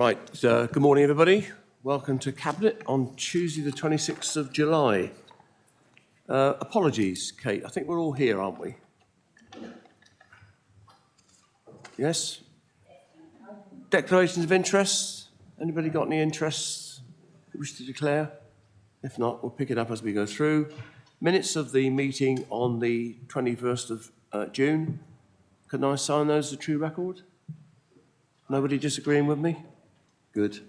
Right, good morning everybody. Welcome to Cabinet on Tuesday the 26th of July. Apologies, Kate, I think we're all here, aren't we? Yes? Declarations of interest? Anybody got any interests you wish to declare? If not, we'll pick it up as we go through. Minutes of the meeting on the 21st of June. Can I sign those as a true record? Nobody disagreeing with me? Good.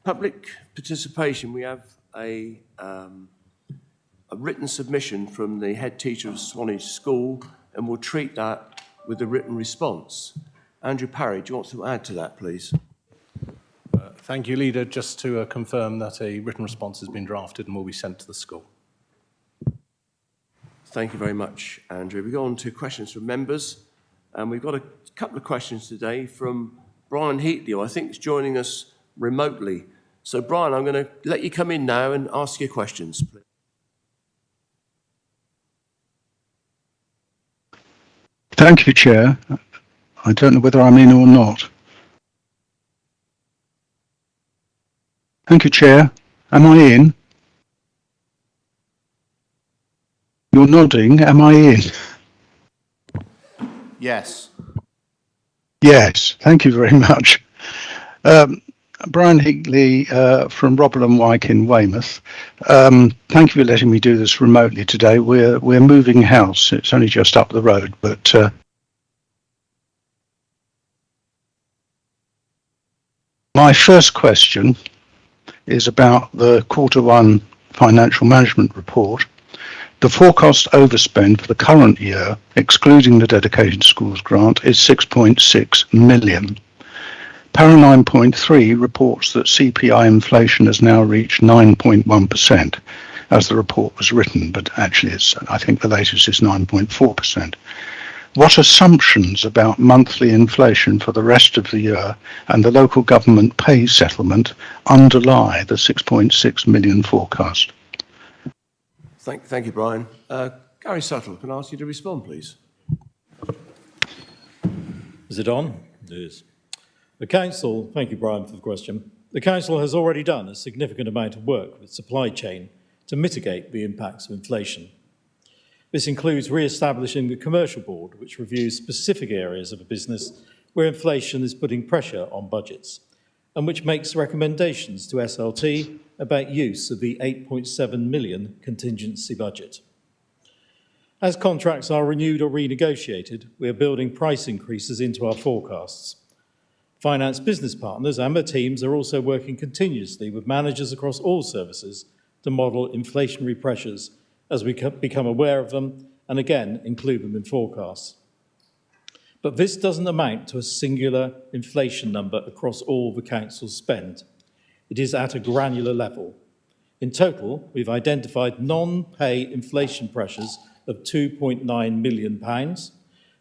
Public participation. We have a written submission from the head teacher of Swanage School, and we'll treat that with a written response. Andrew Parry, do you want to add to that, please? Thank you, Leader. Just to confirm that a written response has been drafted and will be sent to the school. Thank you very much, Andrew. We go on to questions from members, and we've got a couple of questions today from Brian Heatley, who I think is joining us remotely. So, Brian, I'm going to let you come in now and ask your questions, please. Thank you, Chair. I don't know whether I'm in or not. Thank you, Chair. Am I in? You're nodding. Am I in? Yes. Yes. Thank you very much. Brian Higley from Robble and Wyke in Weymouth. Thank you for letting me do this remotely today. We're moving house. It's only just up the road, but my first question is about the Q1 financial management report. The forecast overspend for the current year, excluding the Dedicated Schools grant, is 6.6 million. Para 9.3 reports that CPI inflation has now reached 9.1%, as the report was written, but actually I think the latest is 9.4%. What assumptions about monthly inflation for the rest of the year and the local government pay settlement underlie the 6.6 million forecast? Thank you, Brian. Gary Suttle, can I ask you to respond, please? Is it on? It is. The Council, thank you, Brian, for the question. The Council has already done a significant amount of work with supply chain to mitigate the impacts of inflation. This includes re-establishing the Commercial Board, which reviews specific areas of a business where inflation is putting pressure on budgets, and which makes recommendations to SLT about use of the 8.7 million contingency budget. As contracts are renewed or renegotiated, we are building price increases into our forecasts. Finance business partners and their teams are also working continuously with managers across all services to model inflationary pressures as we become aware of them and again include them in forecasts. But this doesn't amount to a singular inflation number across all the Council's spend. It is at a granular level. In total, we've identified non-pay inflation pressures of £2.9 million,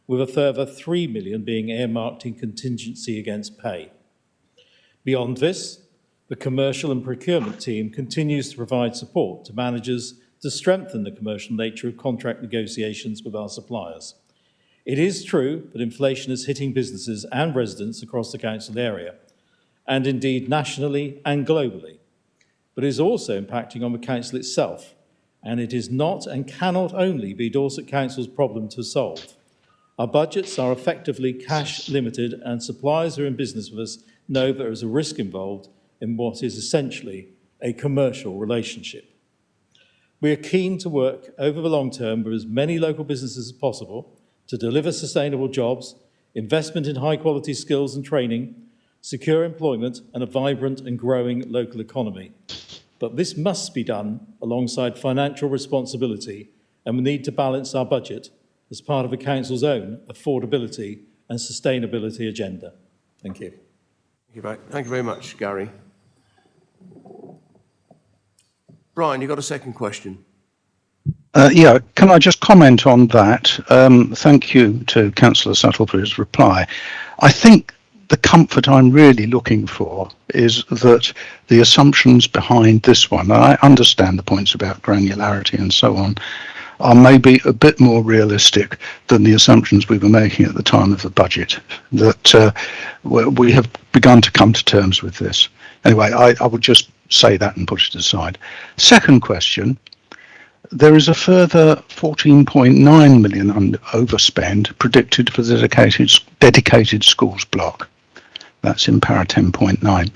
with a further £3 million being earmarked in contingency against pay. Beyond this, the commercial and procurement team continues to provide support to managers to strengthen the commercial nature of contract negotiations with our suppliers. It is true that inflation is hitting businesses and residents across the Council area, and indeed nationally and globally, but it is also impacting on the Council itself, and it is not and cannot only be Dorset Council's problem to solve. Our budgets are effectively cash limited, and suppliers who are in business with us know there is a risk involved in what is essentially a commercial relationship. We are keen to work over the long term with as many local businesses as possible to deliver sustainable jobs, investment in high quality skills and training, secure employment and a vibrant and growing local economy. But this must be done alongside financial responsibility, and we need to balance our budget as part of the Council's own affordability and sustainability agenda. Thank you. Thank you very much, Gary. Brian, you've got a second question. Yeah, can I just comment on that? Thank you to Councillor Suttle for his reply. I think the comfort I'm really looking for is that the assumptions behind this one, and I understand the points about granularity and so on, are maybe a bit more realistic than the assumptions we were making at the time of the budget, that we have begun to come to terms with this. Anyway, I would just say that and put it aside. Second question, there is a further 14.9 million overspend predicted for the dedicated schools block. That's in para 10.9.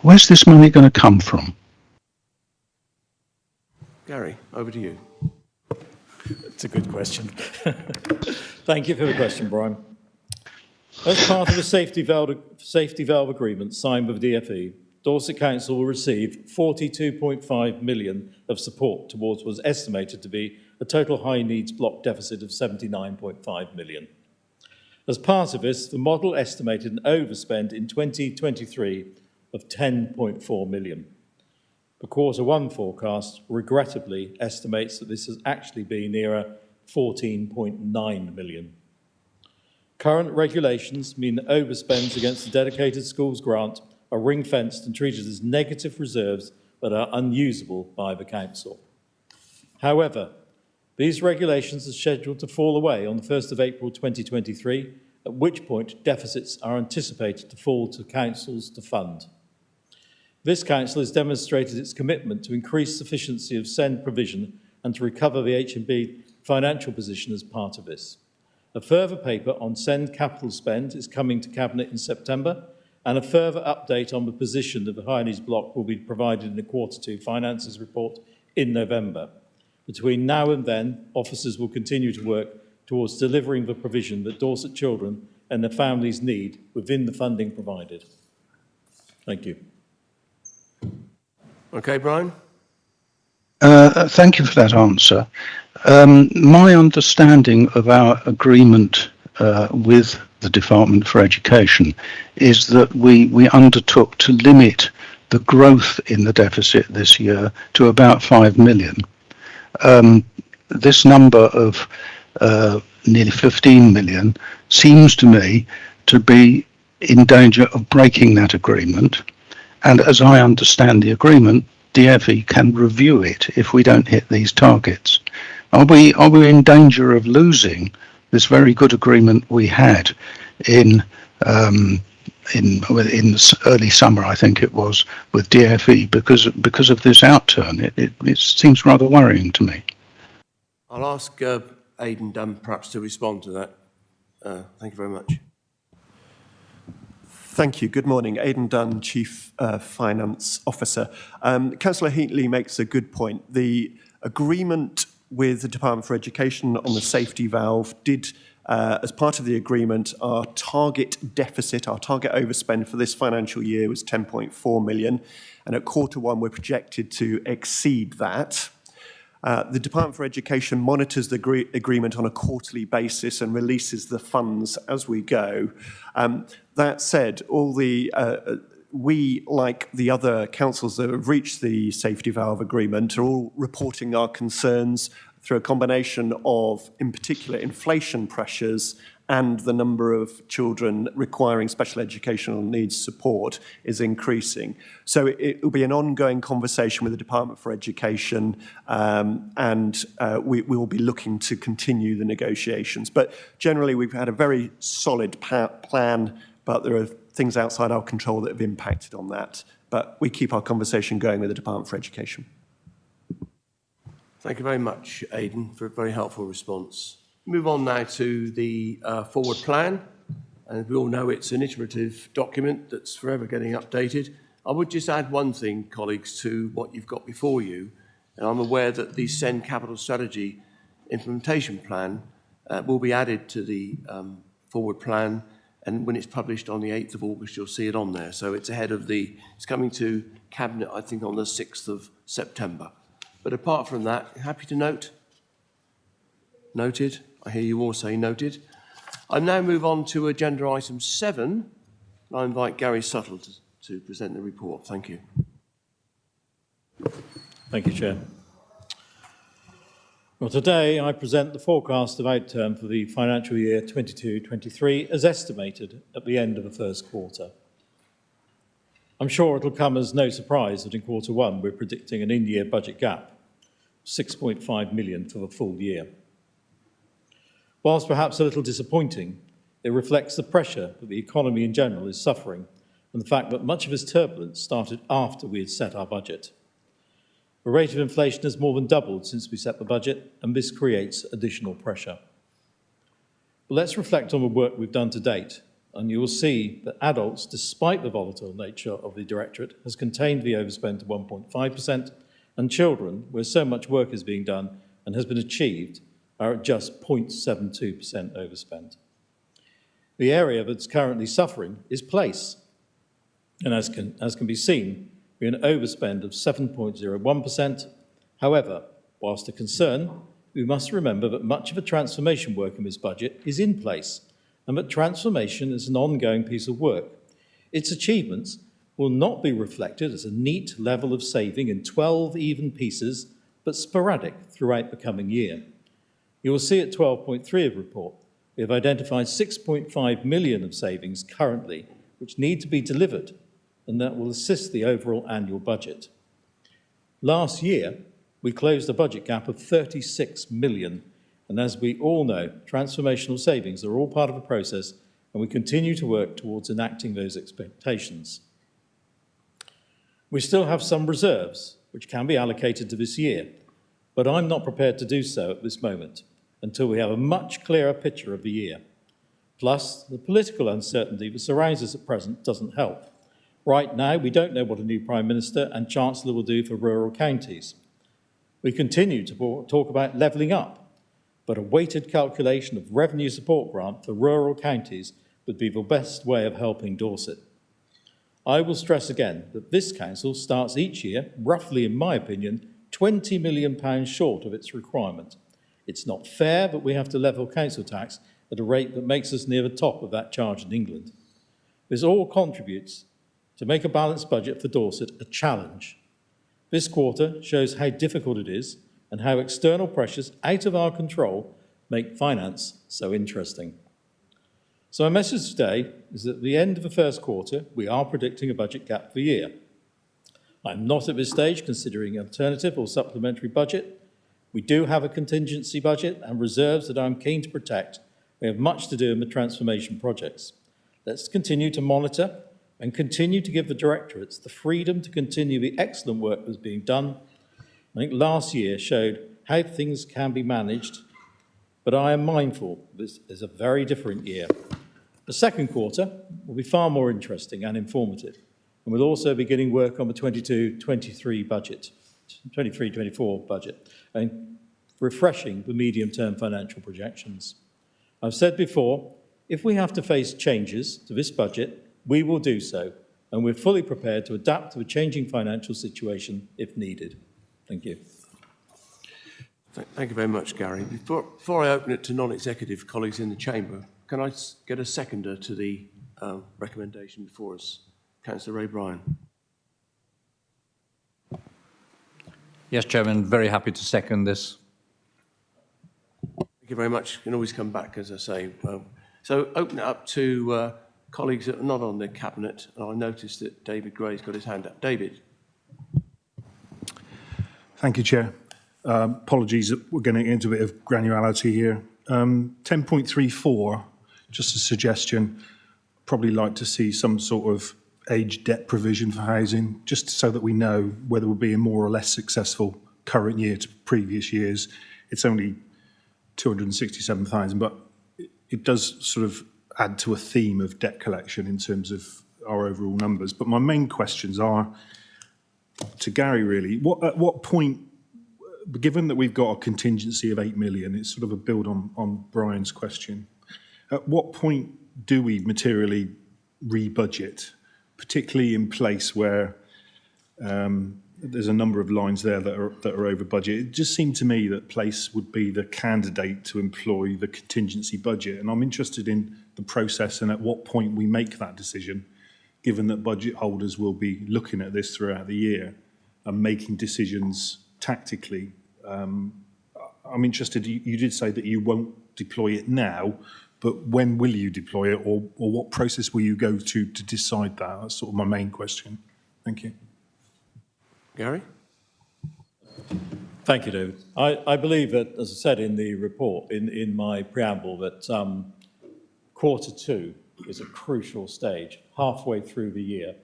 Where's this money going to come from? Gary, over to you. It's a good question. Thank you for the question, Brian. As part of the safety valve agreement signed with DfE, Dorset Council will receive 42.5 million of support towards what was estimated to be a total high needs block deficit of 79.5 million. As part of this, the model estimated an overspend in 2023 of 10.4 million. The Q1 forecast regrettably estimates that this has actually been nearer 14.9 million. Current regulations mean that overspends against the dedicated schools grant are ring-fenced and treated as negative reserves that are unusable by the council. However, these regulations are scheduled to fall away on the 1st of April 2023, at which point deficits are anticipated to fall to councils to fund. This council has demonstrated its commitment to increase sufficiency of SEND provision and to recover the HMB financial position as part of this. A further paper on SEND capital spend is coming to Cabinet in September, and a further update on the position of the high needs block will be provided in the Q2 finances report in November. Between now and then, officers will continue to work towards delivering the provision that Dorset children and their families need within the funding provided. Thank you. Okay, Brian? Thank you for that answer. My understanding of our agreement with the Department for Education is that we undertook to limit the growth in the deficit this year to about 5 million. This number of nearly 15 million seems to me to be in danger of breaking that agreement. And as I understand the agreement, DfE can review it if we don't hit these targets. Are we in danger of losing this very good agreement we had in early summer, I think it was, with DfE because of this outturn? It seems rather worrying to me. I'll ask Aidan Dunn perhaps to respond to that. Thank you very much. Thank you. Good morning. Aidan Dunn, Chief Finance Officer. Councillor Heatley makes a good point. The agreement with the Department for Education on the safety valve did, as part of the agreement, our target deficit, our target overspend for this financial year was 10.4 million. And at Q1, we're projected to exceed that. The Department for Education monitors the agreement on a quarterly basis and releases the funds as we go. That said, we, like the other councils that have reached the safety valve agreement, are all reporting our concerns through a combination of, in particular, inflation pressures and the number of children requiring special educational needs support is increasing. So it will be an ongoing conversation with the Department for Education, and we will be looking to continue the negotiations. But generally, we've had a very solid plan, but there are things outside our control that have impacted on that. But we keep our conversation going with the Department for Education. Thank you very much, Aidan, for a very helpful response. Move on now to the forward plan. And we all know it's an iterative document that's forever getting updated. I would just add one thing, colleagues, to what you've got before you. And I'm aware that the SEND Capital Strategy Implementation Plan will be added to the forward plan. And when it's published on the 8th of August, you'll see it on there. So it's ahead of it's coming to Cabinet, I think, on the 6th of September. But apart from that, happy to note? Noted. I hear you all say noted. I now move on to agenda item 7. I invite Gary Suttle to present the report. Thank you. Thank you, Chair. Well, today I present the forecast of outturn for the financial year 22-23 as estimated at the end of the first quarter. I'm sure it'll come as no surprise that in Q1 we're predicting an in-year budget gap. 6.5 million for the full year. Whilst perhaps a little disappointing, it reflects the pressure that the economy in general is suffering and the fact that much of this turbulence started after we had set our budget. The rate of inflation has more than doubled since we set the budget, and this creates additional pressure. But let's reflect on the work we've done to date, and you will see that adults, despite the volatile nature of the directorate, has contained the overspend to 1.5%, and children, where so much work is being done and has been achieved, are at just 0.72% overspend. The area that's currently suffering is place, and as can be seen, we're an overspend of 7.01%. However, whilst a concern, we must remember that much of the transformation work in this budget is in place, and that transformation is an ongoing piece of work. Its achievements will not be reflected as a neat level of saving in 12 even pieces, but sporadic throughout the coming year. You will see at 12.3 of the report, we have identified 6.5 million of savings currently, which need to be delivered, and that will assist the overall annual budget. Last year, we closed a budget gap of 36 million, and as we all know, transformational savings are all part of the process, and we continue to work towards enacting those expectations. We still have some reserves, which can be allocated to this year, but I'm not prepared to do so at this moment until we have a much clearer picture of the year. Plus, the political uncertainty that surrounds us at present doesn't help. Right now, we don't know what a new Prime Minister and Chancellor will do for rural counties. We continue to talk about levelling up, but a weighted calculation of revenue support grant for rural counties would be the best way of helping Dorset. I will stress again that this council starts each year, roughly in my opinion, £20 million short of its requirement. It's not fair that we have to level council tax at a rate that makes us near the top of that charge in England. This all contributes to make a balanced budget for Dorset a challenge. This quarter shows how difficult it is and how external pressures out of our control make finance so interesting. So our message today is that at the end of the first quarter, we are predicting a budget gap for the year. I'm not at this stage considering an alternative or supplementary budget. We do have a contingency budget and reserves that I'm keen to protect. We have much to do in the transformation projects. Let's continue to monitor and continue to give the directorates the freedom to continue the excellent work that's being done. I think last year showed how things can be managed, but I am mindful this is a very different year. The second quarter will be far more interesting and informative, and we'll also be beginning work on the 22-23 budget, 23-24 budget, and refreshing the medium-term financial projections. I've said before, if we have to face changes to this budget, we will do so, and we're fully prepared to adapt to a changing financial situation if needed. Thank you. Thank you very much, Gary. Before I open it to non-executive colleagues in the chamber, can I get a seconder to the recommendation before us? Councillor Ray Bryan. Yes, Chairman, very happy to second this. Thank you very much. You can always come back, as I say. So open it up to colleagues that are not on the cabinet. I noticed that David Gray's got his hand up. David. Thank you, Chair. Apologies that we're getting into a bit of granularity here. 10.34, just a suggestion. Probably like to see some sort of age debt provision for housing, just so that we know whether we'll be a more or less successful current year to previous years. It's only 267,000, but it does sort of add to a theme of debt collection in terms of our overall numbers. But my main questions are to Gary, really. At what point, given that we've got a contingency of 8 million, it's sort of a build on Brian's question. At what point do we materially re-budget, particularly in place where there's a number of lines there that are over budget? It just seemed to me that place would be the candidate to employ the contingency budget. And I'm interested in the process and at what point we make that decision, given that budget holders will be looking at this throughout the year and making decisions tactically. I'm interested, you did say that you won't deploy it now, but when will you deploy it, or what process will you go to decide that? That's sort of my main question. Thank you. Gary? Thank you, David. I believe that, as I said in the report, in my preamble, that Q2 is a crucial stage, halfway through the year.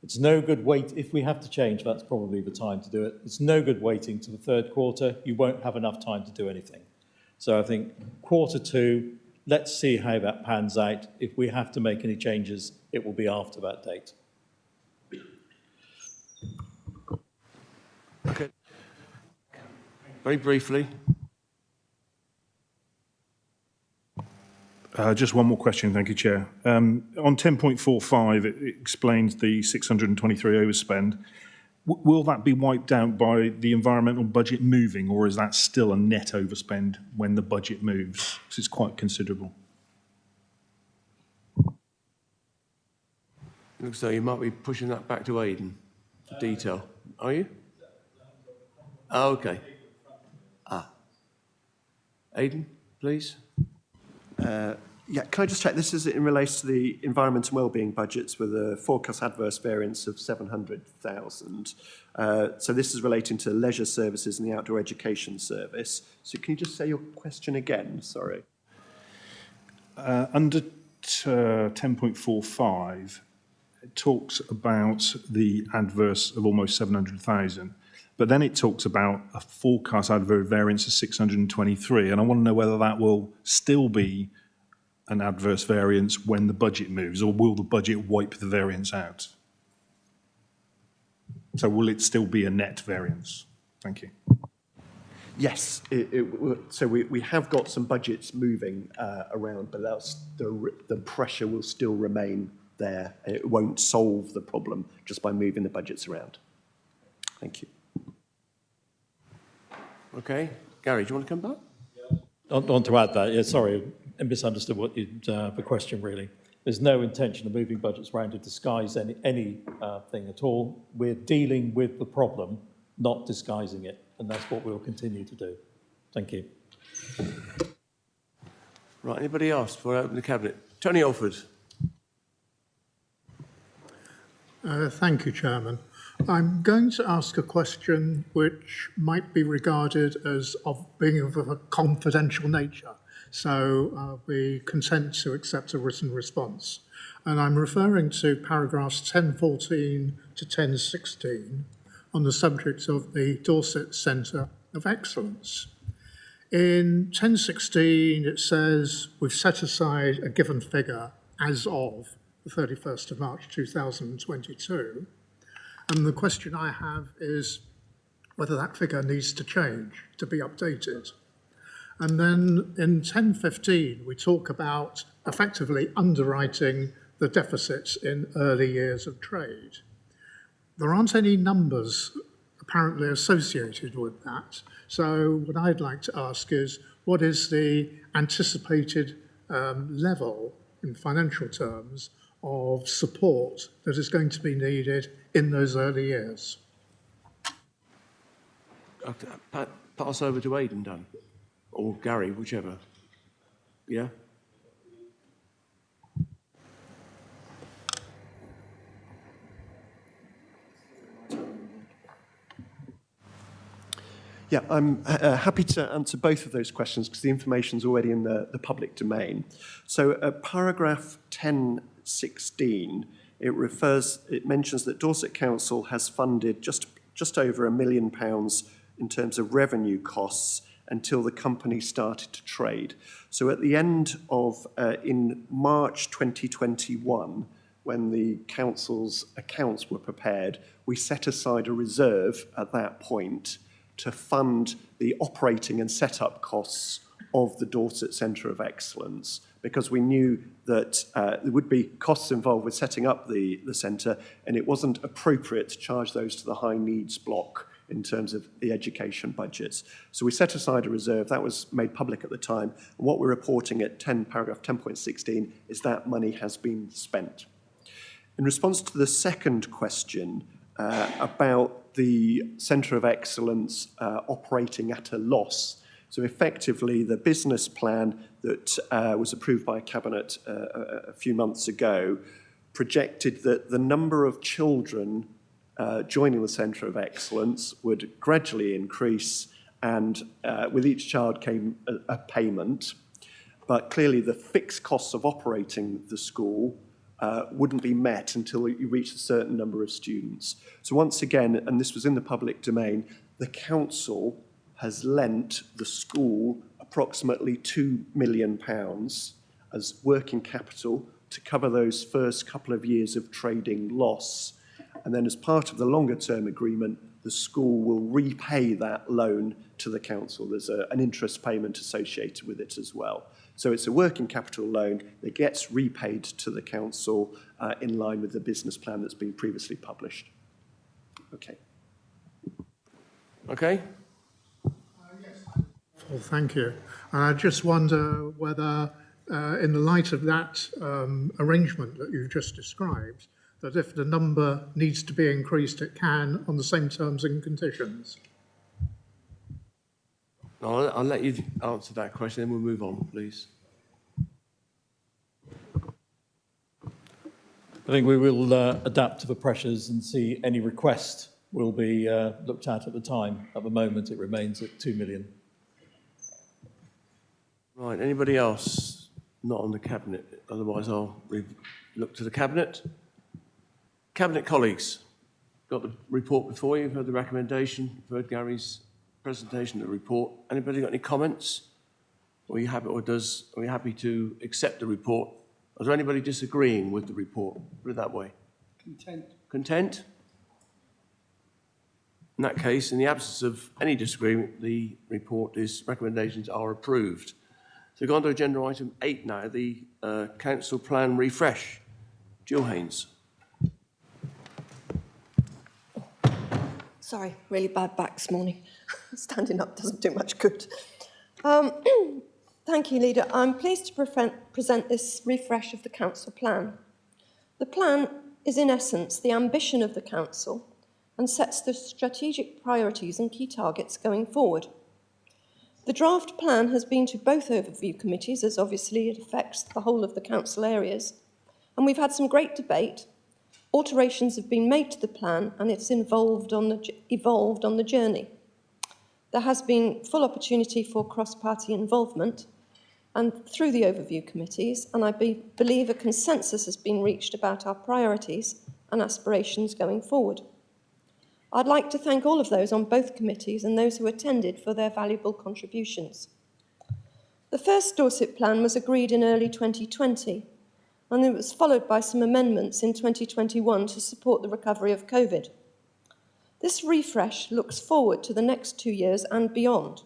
It's no good if we have to change, that's probably the time to do it. It's no good waiting to the third quarter. You won't have enough time to do anything. So I think Q2, let's see how that pans out. If we have to make any changes, it will be after that date. Okay. Very briefly. Just one more question, thank you, Chair. On 10.45, it explains the 623 overspend. Will that be wiped out by the environmental budget moving, or is that still a net overspend when the budget moves? Because it's quite considerable. Looks like you might be pushing that back to Aidan for detail. Are you? Oh, okay. Aidan, please. Yeah, can I just check, this is in relation to the environment and wellbeing budgets with a forecast adverse variance of 700,000. So this is relating to leisure services and the outdoor education service. So can you just say your question again? Sorry. Under 10.45, it talks about the adverse of almost 700,000, but then it talks about a forecast adverse variance of 623, and I want to know whether that will still be an adverse variance when the budget moves, or will the budget wipe the variance out? So will it still be a net variance? Thank you. Yes, so we have got some budgets moving around, but that's the pressure will still remain there. It won't solve the problem just by moving the budgets around. Thank you. Okay. Gary, do you want to come back? On to add that, yeah, sorry, I misunderstood what the question really. There's no intention of moving budgets around to disguise anything at all. We're dealing with the problem, not disguising it, and that's what we'll continue to do. Thank you. Right, anybody else before I open the Cabinet? Tony Alford. Thank you, Chairman. I'm going to ask a question which might be regarded as being of a confidential nature, so we consent to accept a written response. And I'm referring to paragraphs 1014 to 1016 on the subject of the Dorset Centre of Excellence. In 1016, it says we've set aside a given figure as of the 31st of March 2022. And the question I have is whether that figure needs to change, to be updated. And then in 1015, we talk about effectively underwriting the deficits in early years of trade. There aren't any numbers apparently associated with that. So what I'd like to ask is, what is the anticipated level in financial terms of support that is going to be needed in those early years? Pass over to Aidan, Dan, or Gary, whichever. Yeah? Yeah, I'm happy to answer both of those questions because the information's already in the public domain. So paragraph 1016, it mentions that Dorset Council has funded just over £1 million in terms of revenue costs until the company started to trade. So at the end of, in March 2021, when the council's accounts were prepared, we set aside a reserve at that point to fund the operating and setup costs of the Dorset Centre of Excellence, because we knew that there would be costs involved with setting up the centre, and it wasn't appropriate to charge those to the high needs block in terms of the education budgets. So we set aside a reserve. That was made public at the time. And what we're reporting at paragraph 10.16 is that money has been spent. In response to the second question about the Centre of Excellence operating at a loss, so effectively the business plan that was approved by Cabinet a few months ago projected that the number of children joining the Centre of Excellence would gradually increase, and with each child came a payment. But clearly the fixed costs of operating the school wouldn't be met until you reach a certain number of students. So once again, and this was in the public domain, the council has lent the school approximately £2 million as working capital to cover those first couple of years of trading loss. And then as part of the longer term agreement, the school will repay that loan to the council. There's an interest payment associated with it as well. So it's a working capital loan that gets repaid to the council in line with the business plan that's been previously published. Okay. Okay. Well, thank you. And I just wonder whether, in the light of that arrangement that you've just described, that if the number needs to be increased, it can on the same terms and conditions. I'll let you answer that question, then we'll move on, please. I think we will adapt to the pressures and see any request will be looked at the time. At the moment, it remains at 2 million. Right, anybody else not on the Cabinet? Otherwise, I'll look to the Cabinet. Cabinet colleagues, got the report before you, you've heard the recommendation, you've heard Gary's presentation of the report. Anybody got any comments? Are you happy to accept the report? Is there anybody disagreeing with the report? Put it that way. Content. Content? In that case, in the absence of any disagreement, the recommendations are approved. So we've gone to agenda item 8 now, the council plan refresh. Jill Haynes. Sorry, really bad back this morning. Standing up doesn't do much good. Thank you, Leader. I'm pleased to present this refresh of the council plan. The plan is, in essence, the ambition of the council and sets the strategic priorities and key targets going forward. The draft plan has been to both overview committees, as obviously it affects the whole of the council areas, and we've had some great debate. Alterations have been made to the plan and it's evolved on the journey. There has been full opportunity for cross-party involvement and through the overview committees, and I believe a consensus has been reached about our priorities and aspirations going forward. I'd like to thank all of those on both committees and those who attended for their valuable contributions. The first Dorset plan was agreed in early 2020, and it was followed by some amendments in 2021 to support the recovery of COVID. This refresh looks forward to the next 2 years and beyond.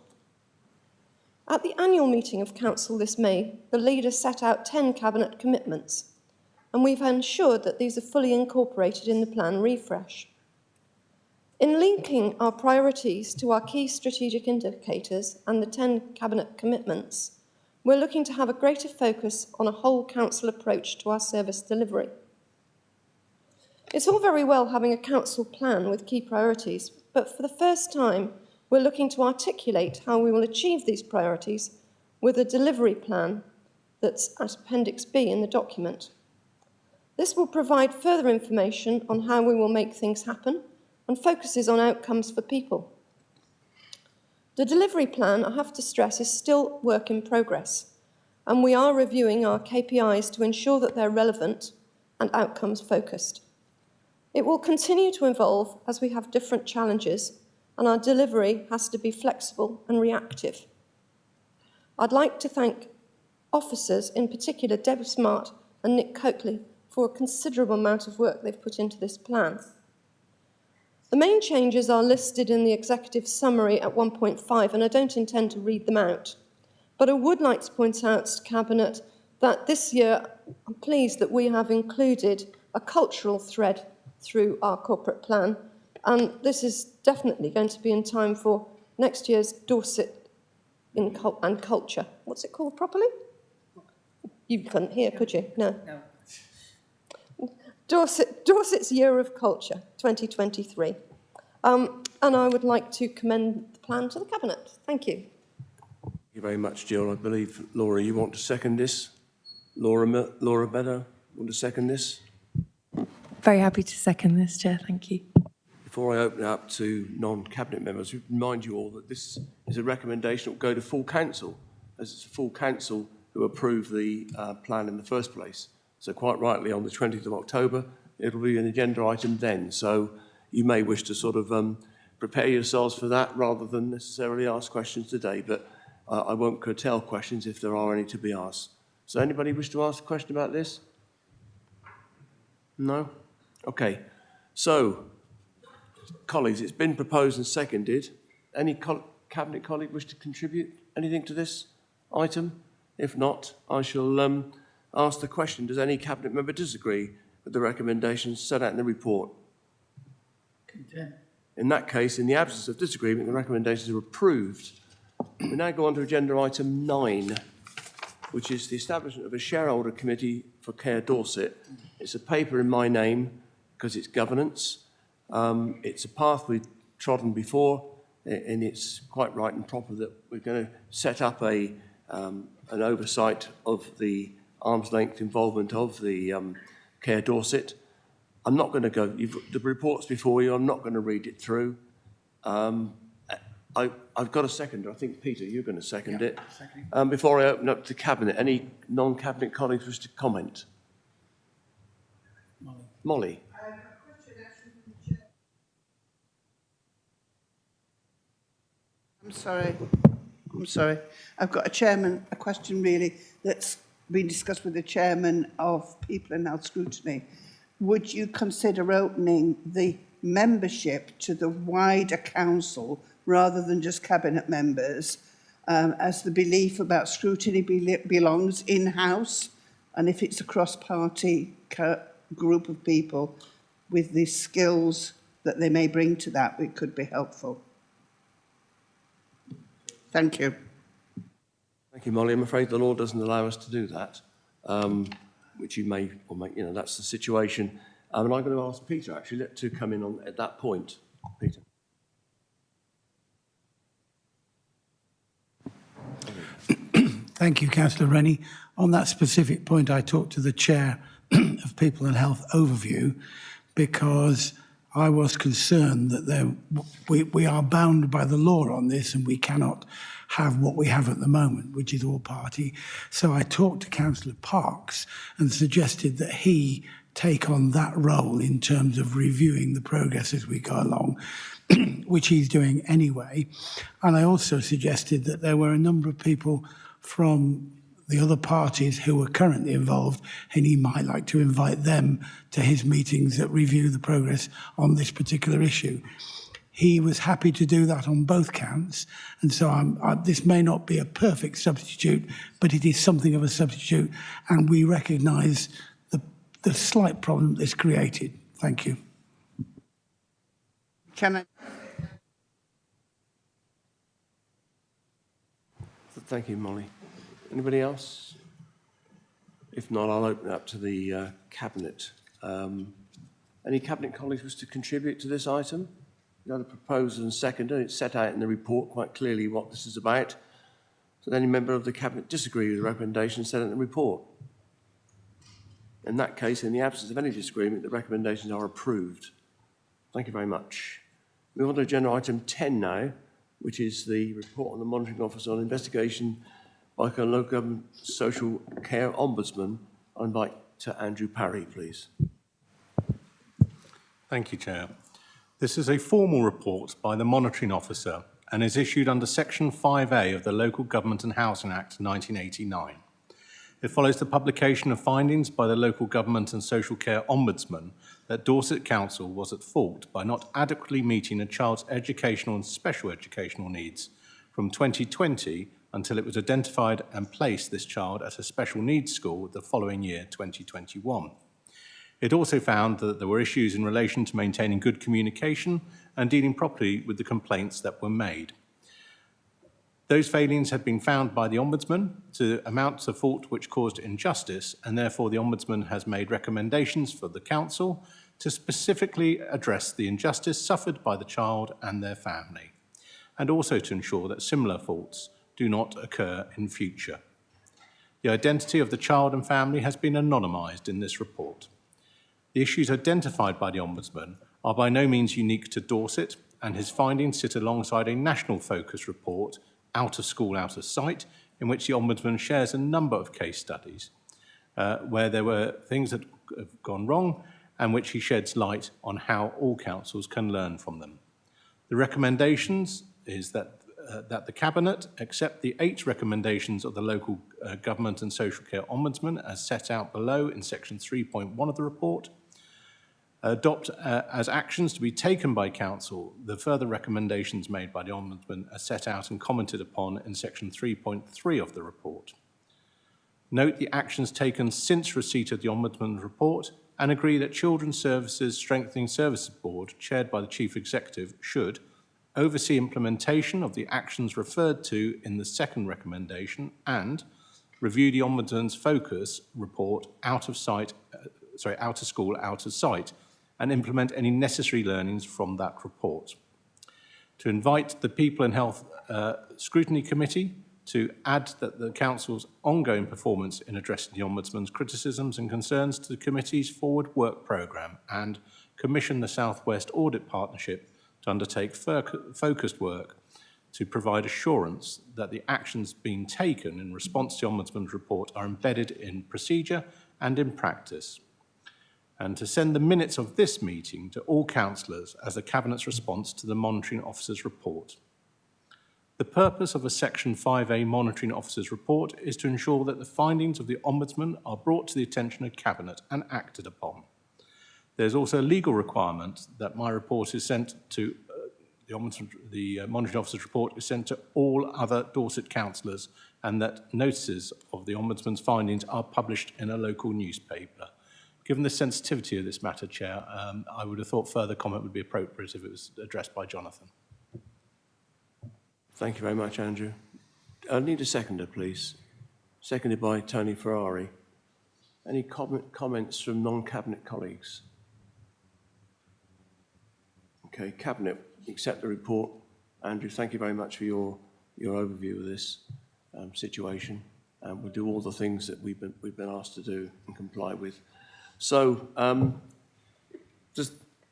At the annual meeting of Council this May, the leader set out 10 Cabinet commitments, and we've ensured that these are fully incorporated in the plan refresh. In linking our priorities to our key strategic indicators and the 10 Cabinet commitments, we're looking to have a greater focus on a whole council approach to our service delivery. It's all very well having a council plan with key priorities, but for the first time, we're looking to articulate how we will achieve these priorities with a delivery plan that's at Appendix B in the document. This will provide further information on how we will make things happen and focuses on outcomes for people. The delivery plan, I have to stress, is still work in progress, and we are reviewing our KPIs to ensure that they're relevant and outcomes focused. It will continue to evolve as we have different challenges, and our delivery has to be flexible and reactive. I'd like to thank officers, in particular Deb Smart and Nick Coakley, for a considerable amount of work they've put into this plan. The main changes are listed in the executive summary at 1.5, and I don't intend to read them out. But I would like to point out to Cabinet that this year I'm pleased that we have included a cultural thread through our corporate plan, and this is definitely going to be in time for next year's Dorset and Culture. What's it called properly? You couldn't hear, could you? No. Dorset's Year of Culture, 2023. And I would like to commend the plan to the Cabinet. Thank you. Thank you very much, Jill. I believe, Laura, you want to second this? Laura Beddow, want to second this? Very happy to second this, Chair. Thank you. before I open it up to non-cabinet members, I remind you all that this is a recommendation that will go to full council, as it's a full council who approved the plan in the first place. So quite rightly, on the 20th of October, it'll be an agenda item then. So you may wish to sort of prepare yourselves for that rather than necessarily ask questions today, but I won't curtail questions if there are any to be asked. So anybody wish to ask a question about this? No? Okay. So, colleagues, it's been proposed and seconded. Any cabinet colleague wish to contribute anything to this item? If not, I shall ask the question, does any cabinet member disagree with the recommendations set out in the report? Content. In that case, in the absence of disagreement, the recommendations are approved. We now go on to agenda item 9, which is the establishment of a shareholder committee for Care Dorset. It's a paper in my name because it's governance. It's a path we've trodden before, and it's quite right and proper that we're going to set up an oversight of the arm's length involvement of the Care Dorset. I'm not going to go, the report's before you, I'm not going to read it through. I've got a seconder. I think, Peter, you're going to second it. Before I open up to Cabinet, any non-Cabinet colleagues wish to comment? Molly. I'm sorry. I've got a question really that's been discussed with the chairman of People and Health Scrutiny. Would you consider opening the membership to the wider council rather than just cabinet members, as the belief about scrutiny belongs in-house, and if it's a cross-party group of people with the skills that they may bring to that, it could be helpful. Thank you. Thank you, Molly. I'm afraid the law doesn't allow us to do that, which you may, or may, that's the situation. And I'm going to ask Peter, actually, to come in on at that point. Peter. Thank you, Councillor Rennie. On that specific point, I talked to the Chair of People and Health Overview because I was concerned that we are bound by the law on this and we cannot have what we have at the moment, which is all party. So I talked to Councillor Parks and suggested that he take on that role in terms of reviewing the progress as we go along, which he's doing anyway. And I also suggested that there were a number of people from the other parties who are currently involved, and he might like to invite them to his meetings that review the progress on this particular issue. He was happy to do that on both counts, and so this may not be a perfect substitute, but it is something of a substitute, and we recognise the slight problem that's created. Thank you. Can I? Thank you, Molly. Anybody else? If not, I'll open it up to the Cabinet. Any Cabinet colleagues wish to contribute to this item? You know, the proposer and seconder, it's set out in the report quite clearly what this is about. Does any member of the Cabinet disagree with the recommendation set out in the report? In that case, in the absence of any disagreement, the recommendations are approved. Thank you very much. Move on to agenda item 10 now, which is the report on the Monitoring Officer on investigation by the Local Government Social Care Ombudsman. I invite to Andrew Parry, please. Thank you, Chair. This is a formal report by the Monitoring Officer and is issued under Section 5A of the Local Government and Housing Act 1989. It follows the publication of findings by the Local Government and Social Care Ombudsman that Dorset Council was at fault by not adequately meeting a child's educational and special educational needs from 2020 until it was identified and placed this child at a special needs school the following year, 2021. It also found that there were issues in relation to maintaining good communication and dealing properly with the complaints that were made. Those failings had been found by the Ombudsman to amount to fault which caused injustice, and therefore the Ombudsman has made recommendations for the Council to specifically address the injustice suffered by the child and their family, and also to ensure that similar faults do not occur in future. The identity of the child and family has been anonymised in this report. The issues identified by the Ombudsman are by no means unique to Dorset, and his findings sit alongside a national focus report, Out of School, Out of Sight, in which the Ombudsman shares a number of case studies where there were things that have gone wrong and which he sheds light on how all councils can learn from them. The recommendations is that the Cabinet accept the 8 recommendations of the Local Government and Social Care Ombudsman as set out below in section 3.1 of the report, adopt as actions to be taken by Council the further recommendations made by the Ombudsman as set out and commented upon in section 3.3 of the report. Note the actions taken since receipt of the Ombudsman's report and agree that Children's Services Strengthening Services Board, chaired by the Chief Executive, should oversee implementation of the actions referred to in the second recommendation and review the Ombudsman's focus report Out of School, Out of Sight, and implement any necessary learnings from that report. To invite the People and Health Scrutiny Committee to add that the Council's ongoing performance in addressing the Ombudsman's criticisms and concerns to the Committee's forward work programme and commission the South West Audit Partnership to undertake focused work to provide assurance that the actions being taken in response to the Ombudsman's report are embedded in procedure and in practice, and to send the minutes of this meeting to all councillors as the Cabinet's response to the Monitoring Officer's report. The purpose of a Section 5A Monitoring Officer's report is to ensure that the findings of the Ombudsman are brought to the attention of Cabinet and acted upon. There's also a legal requirement that my report is sent to the Monitoring Officer's report is sent to all other Dorset councillors, and that notices of the Ombudsman's findings are published in a local newspaper. Given the sensitivity of this matter, Chair, I would have thought further comment would be appropriate if it was addressed by Jonathan. Thank you very much, Andrew. I need a seconder, please. Seconded by Tony Ferrari. Any comments from non-Cabinet colleagues? Okay, Cabinet, accept the report. Andrew, thank you very much for your overview of this situation. We'll do all the things that we've been asked to do and comply with. So,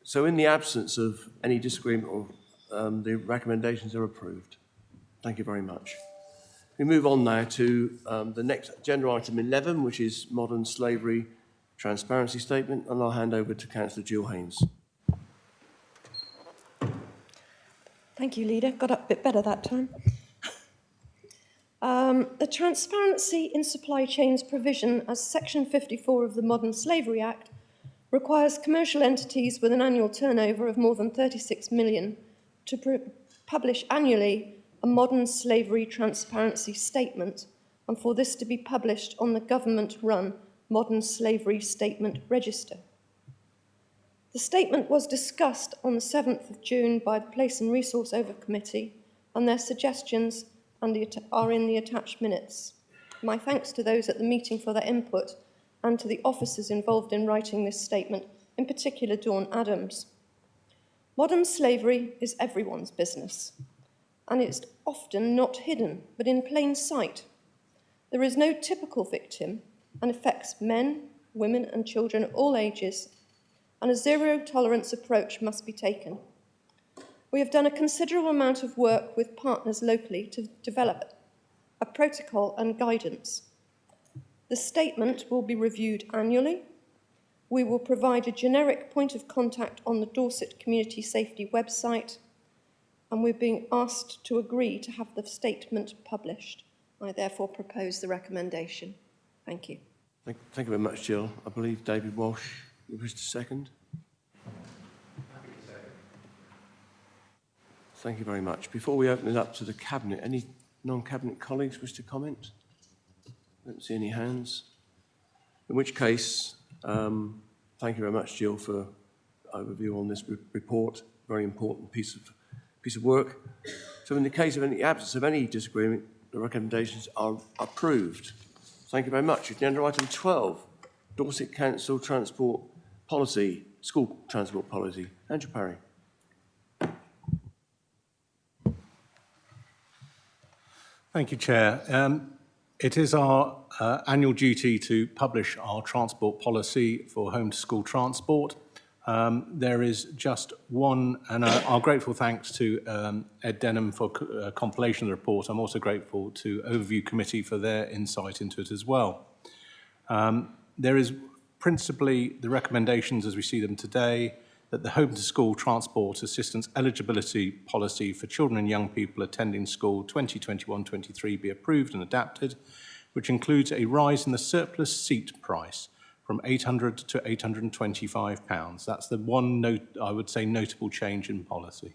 so in the absence of any disagreement, or the recommendations are approved. Thank you very much. We move on now to the next agenda item 11, which is Modern Slavery Transparency Statement, and I'll hand over to Councillor Jill Haynes. Thank you, Leader. Got up a bit better that time. The Transparency in Supply Chains provision as Section 54 of the Modern Slavery Act requires commercial entities with an annual turnover of more than 36 million to publish annually a modern slavery transparency statement, and for this to be published on the government-run Modern Slavery Statement Register. The statement was discussed on the 7th of June by the Place and Resource Overcommittee, and their suggestions are in the attached minutes. My thanks to those at the meeting for their input and to the officers involved in writing this statement, in particular Dawn Adams. Modern slavery is everyone's business, and it's often not hidden, but in plain sight. There is no typical victim and affects men, women and children of all ages, and a zero-tolerance approach must be taken. We have done a considerable amount of work with partners locally to develop a protocol and guidance. The statement will be reviewed annually. We will provide a generic point of contact on the Dorset Community Safety website, and we're being asked to agree to have the statement published. I therefore propose the recommendation. Thank you. Thank you very much, Jill. I believe David Walsh, you wish to second? Thank you very much. Before we open it up to the Cabinet, any non-Cabinet colleagues wish to comment? I don't see any hands. In which case, thank you very much, Jill, for overview on this report. Very important piece of work. So in the case of any absence of any disagreement, the recommendations are approved. Thank you very much. Agenda item 12, Dorset Council Transport Policy, School Transport Policy. Andrew Parry. Thank you, Chair. It is our annual duty to publish our transport policy for home to school transport. There is just one, and our grateful thanks to Ed Denham for compilation of the report. I'm also grateful to Overview Committee for their insight into it as well. There is principally the recommendations as we see them today, that the home to school transport assistance eligibility policy for children and young people attending school 2021-23 be approved and adapted, which includes a rise in the surplus seat price from £800 to £825. That's the one, I would say, notable change in policy.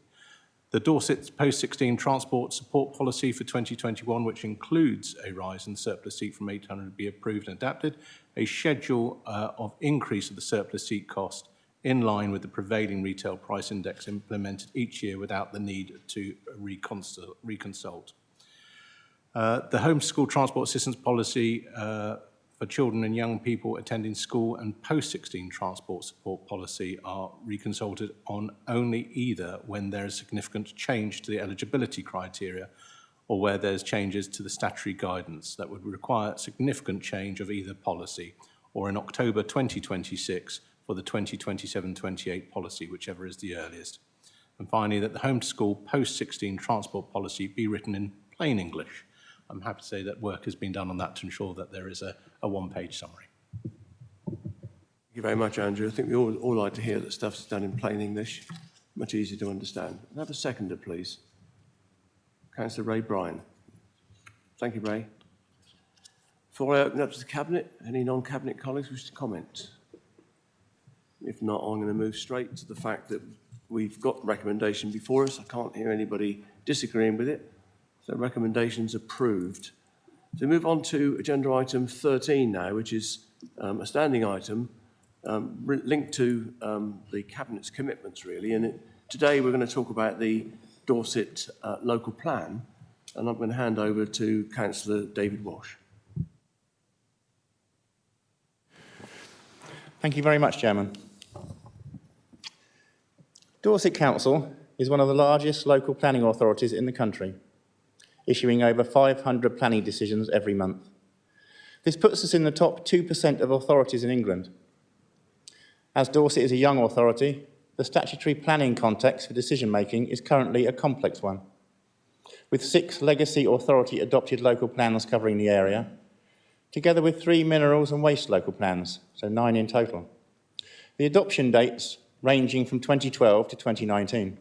The Dorset post-16 transport support policy for 2021, which includes a rise in the surplus seat from 800, be approved and adapted. A schedule of increase of the surplus seat cost in line with the prevailing retail price index implemented each year without the need to reconsult. The home school transport assistance policy for children and young people attending school and post-16 transport support policy are reconsulted on only either when there is significant change to the eligibility criteria or where there's changes to the statutory guidance that would require significant change of either policy, or in October 2026 for the 2027-28 policy, whichever is the earliest. And finally, that the home to school post-16 transport policy be written in plain English. I'm happy to say that work has been done on that to ensure that there is a one-page summary. Thank you very much, Andrew. I think we all like to hear that stuff's done in plain English, much easier to understand. Another seconder, please. Councillor Ray Bryan. Thank you, Ray. Before I open up to the Cabinet, any non-Cabinet colleagues wish to comment? If not, I'm going to move straight to the fact that we've got the recommendation before us. I can't hear anybody disagreeing with it. So recommendation's approved. So move on to agenda item 13 now, which is a standing item linked to the Cabinet's commitments, really. And today we're going to talk about the Dorset local plan, and I'm going to hand over to Councillor David Walsh. Thank you very much, Chairman. Dorset Council is one of the largest local planning authorities in the country, issuing over 500 planning decisions every month. This puts us in the top 2% of authorities in England. As Dorset is a young authority, the statutory planning context for decision-making is currently a complex one, with 6 legacy authority-adopted local plans covering the area, together with 3 minerals and waste local plans, so 9 in total. The adoption dates ranging from 2012 to 2019.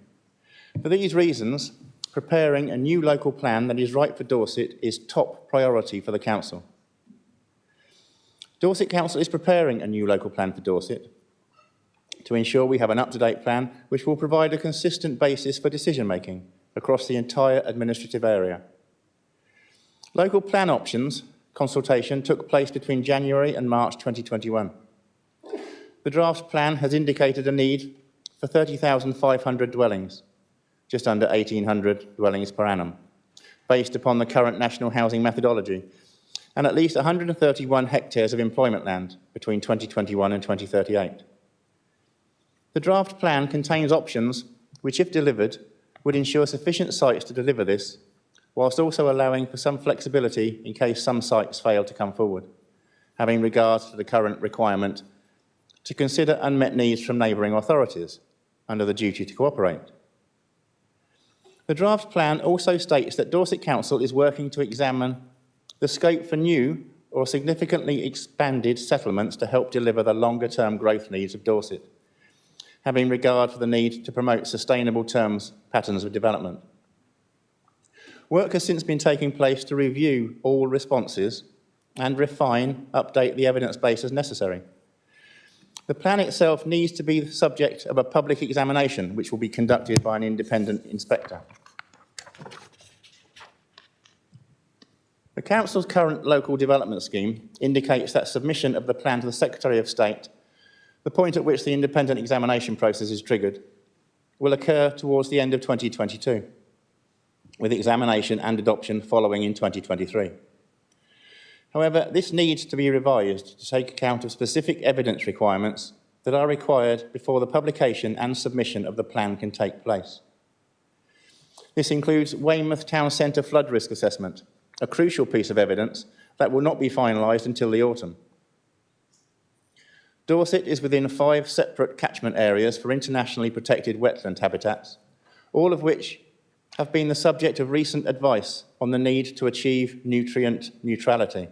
For these reasons, preparing a new local plan that is right for Dorset is top priority for the Council. Dorset Council is preparing a new local plan for Dorset to ensure we have an up-to-date plan which will provide a consistent basis for decision-making across the entire administrative area. Local plan options consultation took place between January and March 2021. The draft plan has indicated a need for 30,500 dwellings, just under 1,800 dwellings per annum, based upon the current national housing methodology, and at least 131 hectares of employment land between 2021 and 2038. The draft plan contains options which, if delivered, would ensure sufficient sites to deliver this, whilst also allowing for some flexibility in case some sites fail to come forward, having regard to the current requirement to consider unmet needs from neighbouring authorities under the duty to cooperate. The draft plan also states that Dorset Council is working to examine the scope for new or significantly expanded settlements to help deliver the longer-term growth needs of Dorset, having regard for the need to promote sustainable patterns of development. Work has since been taking place to review all responses and update the evidence base as necessary. The plan itself needs to be the subject of a public examination, which will be conducted by an independent inspector. The Council's current local development scheme indicates that submission of the plan to the Secretary of State, the point at which the independent examination process is triggered, will occur towards the end of 2022, with examination and adoption following in 2023. However, this needs to be revised to take account of specific evidence requirements that are required before the publication and submission of the plan can take place. This includes Weymouth Town Centre flood risk assessment, a crucial piece of evidence that will not be finalised until the autumn. Dorset is within 5 separate catchment areas for internationally protected wetland habitats, all of which have been the subject of recent advice on the need to achieve nutrient neutrality.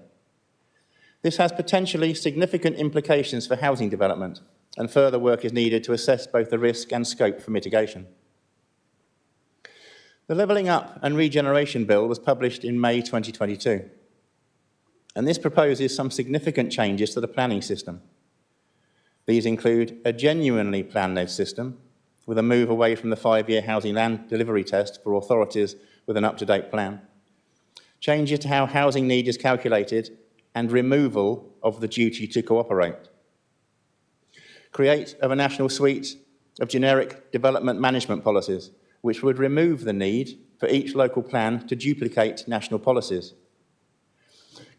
This has potentially significant implications for housing development, and further work is needed to assess both the risk and scope for mitigation. The Levelling Up and Regeneration Bill was published in May 2022, and this proposes some significant changes to the planning system. These include a genuinely plan-led system, with a move away from the 5-year housing land delivery test for authorities with an up-to-date plan, changes to how housing need is calculated, and removal of the duty to cooperate. Create of a national suite of generic development management policies, which would remove the need for each local plan to duplicate national policies.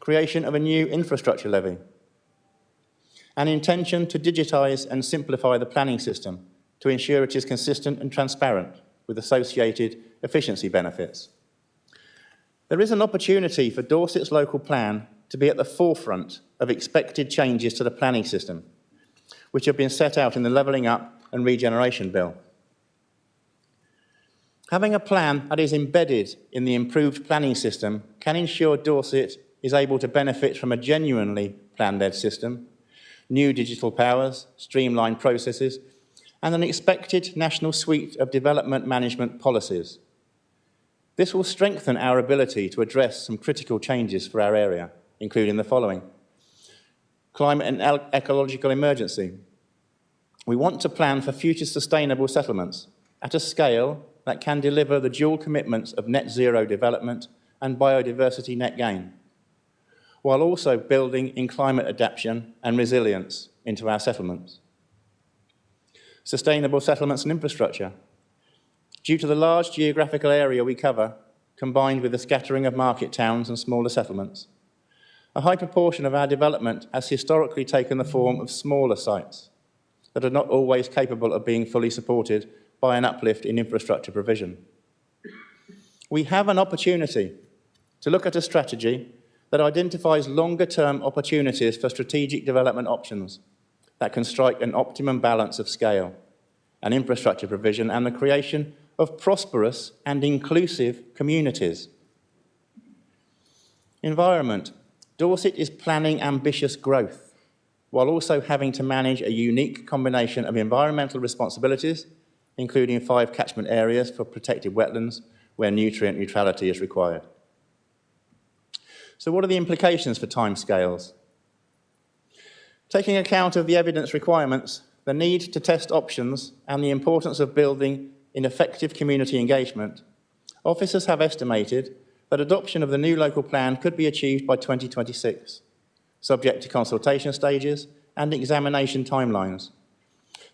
Creation of a new infrastructure levy. An intention to digitise and simplify the planning system to ensure it is consistent and transparent with associated efficiency benefits. There is an opportunity for Dorset's local plan to be at the forefront of expected changes to the planning system, which have been set out in the Levelling Up and Regeneration Bill. Having a plan that is embedded in the improved planning system can ensure Dorset is able to benefit from a genuinely plan-led system, new digital powers, streamlined processes, and an expected national suite of development management policies. This will strengthen our ability to address some critical changes for our area, including the following: climate and ecological emergency. We want to plan for future sustainable settlements at a scale that can deliver the dual commitments of net zero development and biodiversity net gain, while also building in climate adaptation and resilience into our settlements. Sustainable settlements and infrastructure. Due to the large geographical area we cover, combined with the scattering of market towns and smaller settlements, a high proportion of our development has historically taken the form of smaller sites that are not always capable of being fully supported by an uplift in infrastructure provision. We have an opportunity to look at a strategy that identifies longer-term opportunities for strategic development options that can strike an optimum balance of scale and infrastructure provision and the creation of prosperous and inclusive communities. Environment. Dorset is planning ambitious growth while also having to manage a unique combination of environmental responsibilities, including 5 catchment areas for protected wetlands where nutrient neutrality is required. So what are the implications for timescales? Taking account of the evidence requirements, the need to test options, and the importance of building in effective community engagement, officers have estimated that adoption of the new local plan could be achieved by 2026, subject to consultation stages and examination timelines.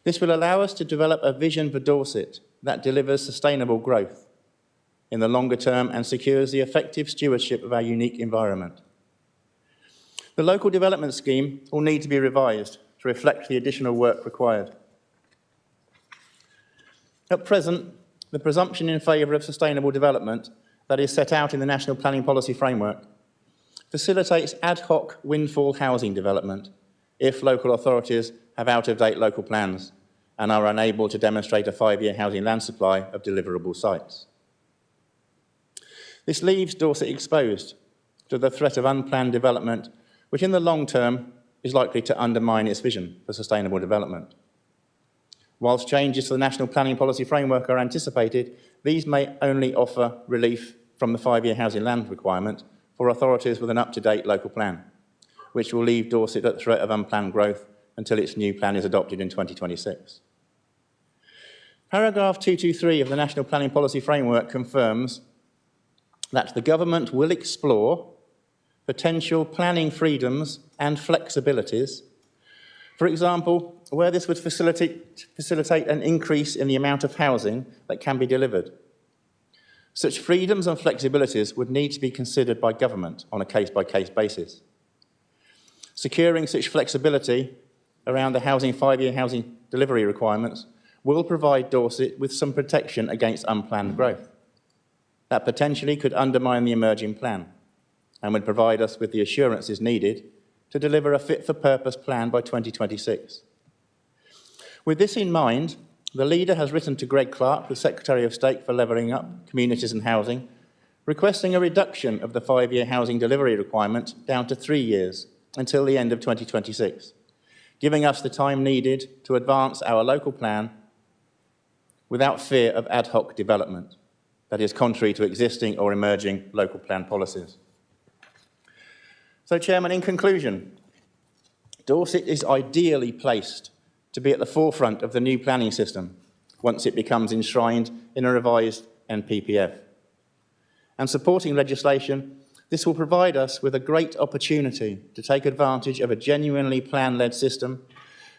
This will allow us to develop a vision for Dorset that delivers sustainable growth in the longer term and secures the effective stewardship of our unique environment. The local development scheme will need to be revised to reflect the additional work required. At present, the presumption in favour of sustainable development that is set out in the National Planning Policy Framework facilitates ad hoc windfall housing development if local authorities have out-of-date local plans and are unable to demonstrate a 5-year housing land supply of deliverable sites. This leaves Dorset exposed to the threat of unplanned development, which in the long term is likely to undermine its vision for sustainable development. Whilst changes to the National Planning Policy Framework are anticipated, these may only offer relief from the 5-year housing land requirement for authorities with an up-to-date local plan, which will leave Dorset at threat of unplanned growth until its new plan is adopted in 2026. Paragraph 223 of the National Planning Policy Framework confirms that the government will explore potential planning freedoms and flexibilities. For example, where this would facilitate an increase in the amount of housing that can be delivered. Such freedoms and flexibilities would need to be considered by government on a case-by-case basis. Securing such flexibility around the 5-year housing delivery requirements will provide Dorset with some protection against unplanned growth that potentially could undermine the emerging plan and would provide us with the assurances needed to deliver a fit-for-purpose plan by 2026. With this in mind, the leader has written to Greg Clark, the Secretary of State for Levelling Up, Communities and Housing, requesting a reduction of the 5-year housing delivery requirement down to 3 years until the end of 2026, giving us the time needed to advance our local plan without fear of ad hoc development that is contrary to existing or emerging local plan policies. So, Chairman, in conclusion, Dorset is ideally placed to be at the forefront of the new planning system once it becomes enshrined in a revised NPPF. And supporting legislation, this will provide us with a great opportunity to take advantage of a genuinely plan-led system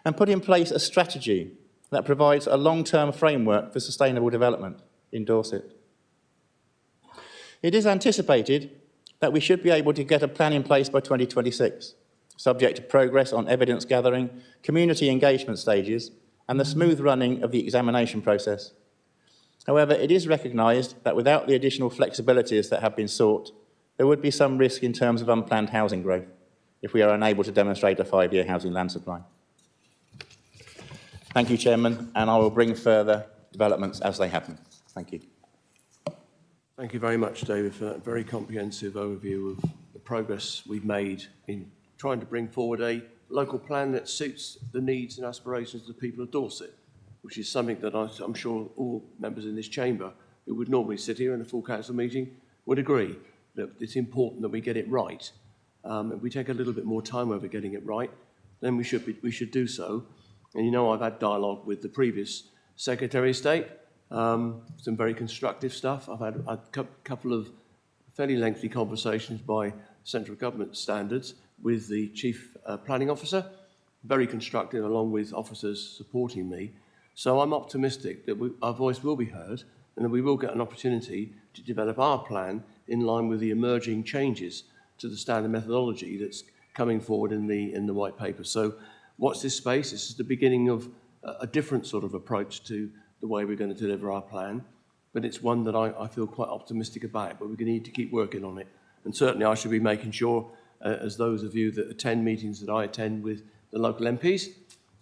and put in place a strategy that provides a long-term framework for sustainable development in Dorset. It is anticipated that we should be able to get a plan in place by 2026, subject to progress on evidence gathering, community engagement stages, and the smooth running of the examination process. However, it is recognised that without the additional flexibilities that have been sought, there would be some risk in terms of unplanned housing growth if we are unable to demonstrate a 5-year housing land supply. Thank you, Chairman, and I will bring further developments as they happen. Thank you. Thank you very much, David, for that very comprehensive overview of the progress we've made in trying to bring forward a local plan that suits the needs and aspirations of the people of Dorset, which is something that I'm sure all members in this chamber who would normally sit here in a full council meeting would agree that it's important that we get it right. If we take a little bit more time over getting it right, then we should do so. And you know, I've had dialogue with the previous Secretary of State, some very constructive stuff. I've had a couple of fairly lengthy conversations by central government standards with the Chief Planning Officer, very constructive, along with officers supporting me. So I'm optimistic that our voice will be heard and that we will get an opportunity to develop our plan in line with the emerging changes to the standard methodology that's coming forward in the white paper. So watch this space. This is the beginning of a different sort of approach to the way we're going to deliver our plan, but it's one that I feel quite optimistic about, but we're going to need to keep working on it. And certainly I should be making sure, as those of you that attend meetings that I attend with the local MPs,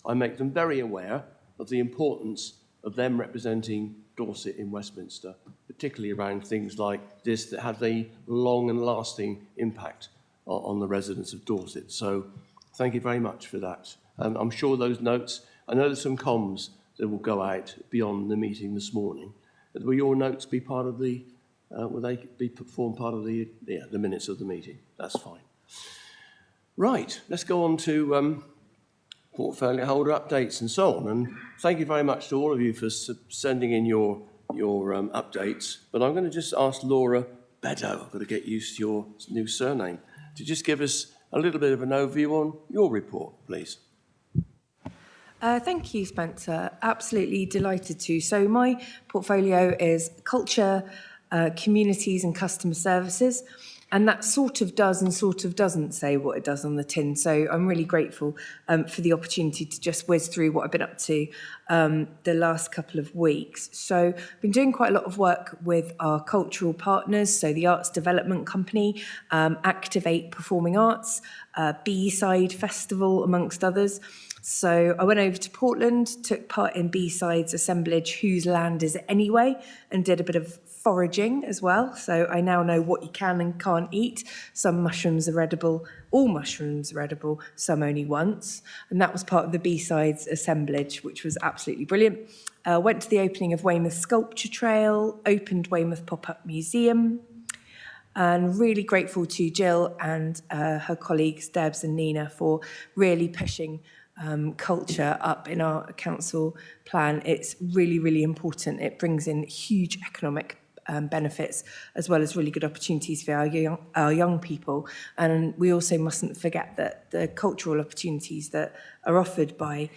I make them very aware of the importance of them representing Dorset in Westminster, particularly around things like this that have a long and lasting impact on the residents of Dorset. So thank you very much for that. I'm sure those notes, I know there's some comms that will go out beyond the meeting this morning. Will your notes be part of the, will they form part of the minutes of the meeting? That's fine. Right, let's go on to portfolio holder updates and so on. And thank you very much to all of you for sending in your updates. But I'm going to just ask Laura Beddoe, I've got to get used to your new surname, to just give us a little bit of an overview on your report, please. Thank you, Spencer. Absolutely delighted to. So my portfolio is culture, communities and customer services. And that sort of does and sort of doesn't say what it does on the tin. So I'm really grateful for the opportunity to just whiz through what I've been up to the last couple of weeks. So I've been doing quite a lot of work with our cultural partners, so the Arts Development Company, Activate Performing Arts, B-Side Festival, amongst others. So I went over to Portland, took part in B-Side's assemblage, Whose Land Is It Anyway, and did a bit of foraging as well. So I now know what you can and can't eat. Some mushrooms are edible, all mushrooms are edible, some only once. And that was part of the B-Side's assemblage, which was absolutely brilliant. Went to the opening of Weymouth Sculpture Trail, opened Weymouth Pop-Up Museum, and really grateful to Jill and her colleagues, Debs and Nina, for really pushing culture up in our council plan. It's really, really important. It brings in huge economic benefits, as well as really good opportunities for our young people. And we also mustn't forget that the cultural opportunities that are offered by,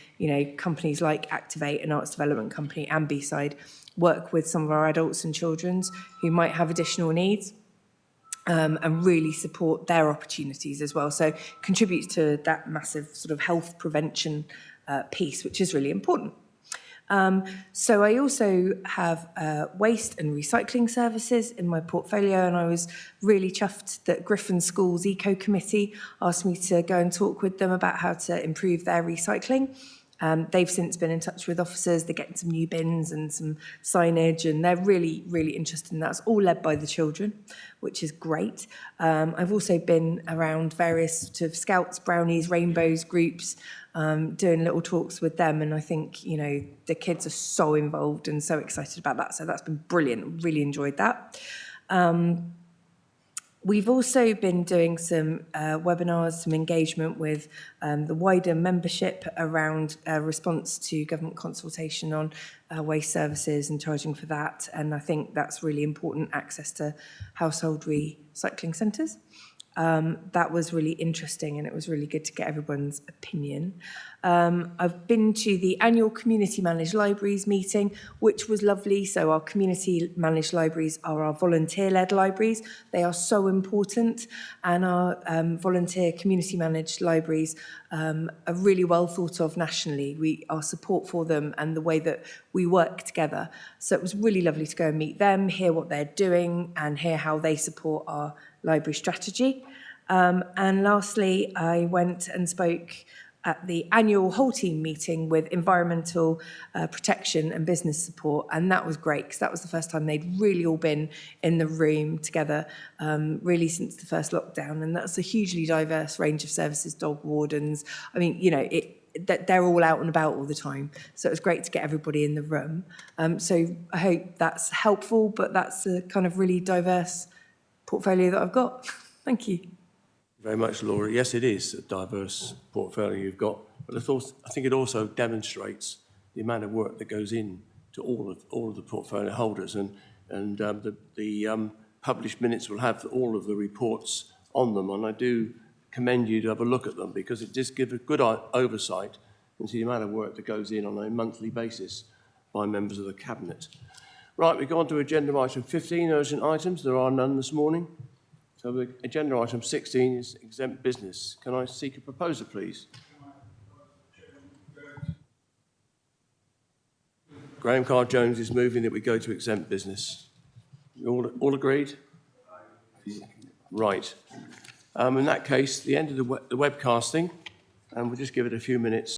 companies like Activate, an arts development company, and B-Side, work with some of our adults and children who might have additional needs. And really support their opportunities as well. So contributes to that massive sort of health prevention piece, which is really important. So I also have waste and recycling services in my portfolio, and I was really chuffed that Griffin School's Eco Committee asked me to go and talk with them about how to improve their recycling. They've since been in touch with officers. They're getting some new bins and some signage, and they're really, really interested in that. It's all led by the children, which is great. I've also been around various sort of scouts, brownies, rainbows groups, doing little talks with them. And I think, you know, the kids are so involved and so excited about that. So that's been brilliant. Really enjoyed that. We've also been doing some webinars, some engagement with the wider membership around response to government consultation on waste services and charging for that. And I think that's really important, access to household recycling centres. That was really interesting, and it was really good to get everyone's opinion. I've been to the annual community managed libraries meeting, which was lovely. So our community managed libraries are our volunteer-led libraries. They are so important, and our volunteer community managed libraries are really well thought of nationally. Our support for them and the way that we work together. So it was really lovely to go and meet them, hear what they're doing, and hear how they support our library strategy. And lastly, I went and spoke at the annual whole team meeting with environmental protection and business support, and that was great because that was the first time they'd really all been in the room together, really since the first lockdown. And that's a hugely diverse range of services, dog wardens. I mean, you know, that they're all out and about all the time. So it was great to get everybody in the room. So I hope that's helpful, but that's a kind of really diverse portfolio that I've got. Thank you. Very much, Laura. Yes, it is a diverse portfolio you've got, but I think it also demonstrates the amount of work that goes in to all of the portfolio holders, and the published minutes will have all of the reports on them, and I do commend you to have a look at them because it does give a good oversight into the amount of work that goes in on a monthly basis by members of the Cabinet. Right, we go on to agenda item 15, urgent items. There are none this morning. So the agenda item 16 is exempt business. Can I seek a proposer, please? Graham Carr-Jones is moving that we go to exempt business. You all agreed? Right. In that case, the end of the webcasting, and we'll just give it a few minutes